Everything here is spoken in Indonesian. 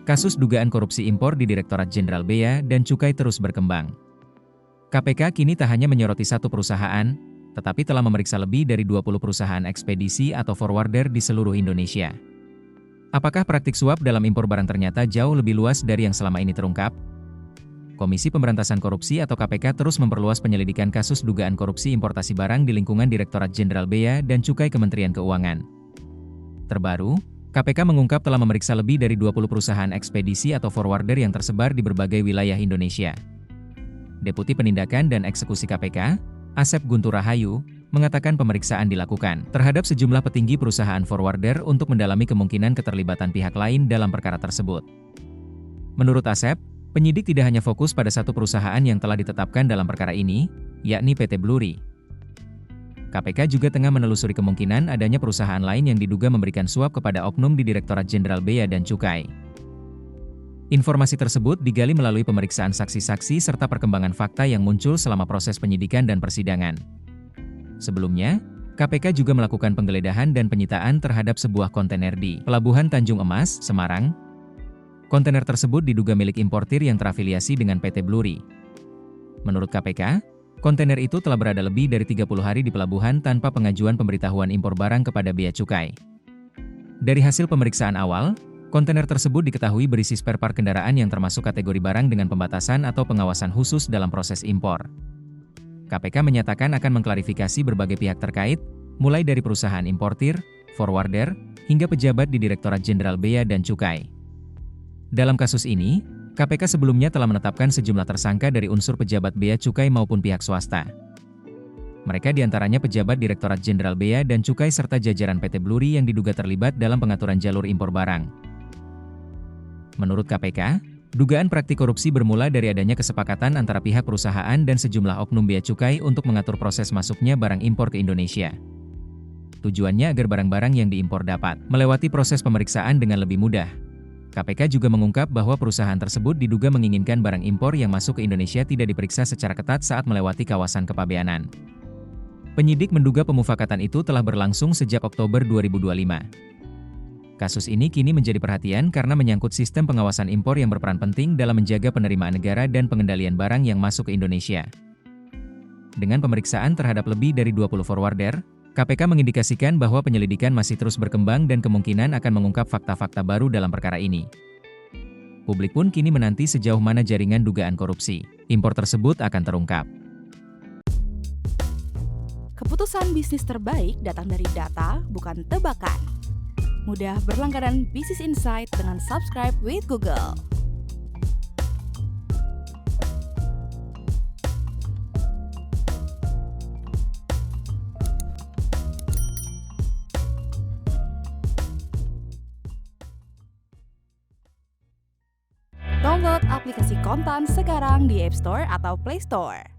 Kasus dugaan korupsi impor di Direktorat Jenderal Bea dan Cukai terus berkembang. KPK kini tak hanya menyoroti satu perusahaan, tetapi telah memeriksa lebih dari 20 perusahaan ekspedisi atau forwarder di seluruh Indonesia. Apakah praktik suap dalam impor barang ternyata jauh lebih luas dari yang selama ini terungkap? Komisi Pemberantasan Korupsi atau KPK terus memperluas penyelidikan kasus dugaan korupsi importasi barang di lingkungan Direktorat Jenderal Bea dan Cukai Kementerian Keuangan. Terbaru, KPK mengungkap telah memeriksa lebih dari 20 perusahaan ekspedisi atau forwarder yang tersebar di berbagai wilayah Indonesia. Deputi Penindakan dan Eksekusi KPK, Asep Guntur Rahayu, mengatakan pemeriksaan dilakukan terhadap sejumlah petinggi perusahaan forwarder untuk mendalami kemungkinan keterlibatan pihak lain dalam perkara tersebut. Menurut Asep, penyidik tidak hanya fokus pada satu perusahaan yang telah ditetapkan dalam perkara ini, yakni PT Bluri. KPK juga tengah menelusuri kemungkinan adanya perusahaan lain yang diduga memberikan suap kepada oknum di Direktorat Jenderal Bea dan Cukai. Informasi tersebut digali melalui pemeriksaan saksi-saksi serta perkembangan fakta yang muncul selama proses penyidikan dan persidangan. Sebelumnya, KPK juga melakukan penggeledahan dan penyitaan terhadap sebuah kontainer di Pelabuhan Tanjung Emas, Semarang. Kontainer tersebut diduga milik importir yang terafiliasi dengan PT Bluri. Menurut KPK, kontainer itu telah berada lebih dari 30 hari di pelabuhan tanpa pengajuan pemberitahuan impor barang kepada Bea Cukai. Dari hasil pemeriksaan awal, kontainer tersebut diketahui berisi spare part kendaraan yang termasuk kategori barang dengan pembatasan atau pengawasan khusus dalam proses impor. KPK menyatakan akan mengklarifikasi berbagai pihak terkait, mulai dari perusahaan importir, forwarder, hingga pejabat di Direktorat Jenderal Bea dan Cukai. Dalam kasus ini, KPK sebelumnya telah menetapkan sejumlah tersangka dari unsur pejabat Bea Cukai maupun pihak swasta. Mereka diantaranya pejabat Direktorat Jenderal Bea dan Cukai serta jajaran PT Bluri yang diduga terlibat dalam pengaturan jalur impor barang. Menurut KPK, dugaan praktik korupsi bermula dari adanya kesepakatan antara pihak perusahaan dan sejumlah oknum Bea Cukai untuk mengatur proses masuknya barang impor ke Indonesia. Tujuannya agar barang-barang yang diimpor dapat melewati proses pemeriksaan dengan lebih mudah. KPK juga mengungkap bahwa perusahaan tersebut diduga menginginkan barang impor yang masuk ke Indonesia tidak diperiksa secara ketat saat melewati kawasan kepabeanan. Penyidik menduga pemufakatan itu telah berlangsung sejak Oktober 2025. Kasus ini kini menjadi perhatian karena menyangkut sistem pengawasan impor yang berperan penting dalam menjaga penerimaan negara dan pengendalian barang yang masuk ke Indonesia. Dengan pemeriksaan terhadap lebih dari 20 forwarder, KPK mengindikasikan bahwa penyelidikan masih terus berkembang dan kemungkinan akan mengungkap fakta-fakta baru dalam perkara ini. Publik pun kini menanti sejauh mana jaringan dugaan korupsi impor tersebut akan terungkap. Keputusan bisnis terbaik datang dari data, bukan tebakan. Mudah berlangganan Business Insight dengan subscribe with Google. Download aplikasi Kontan sekarang di App Store atau Play Store.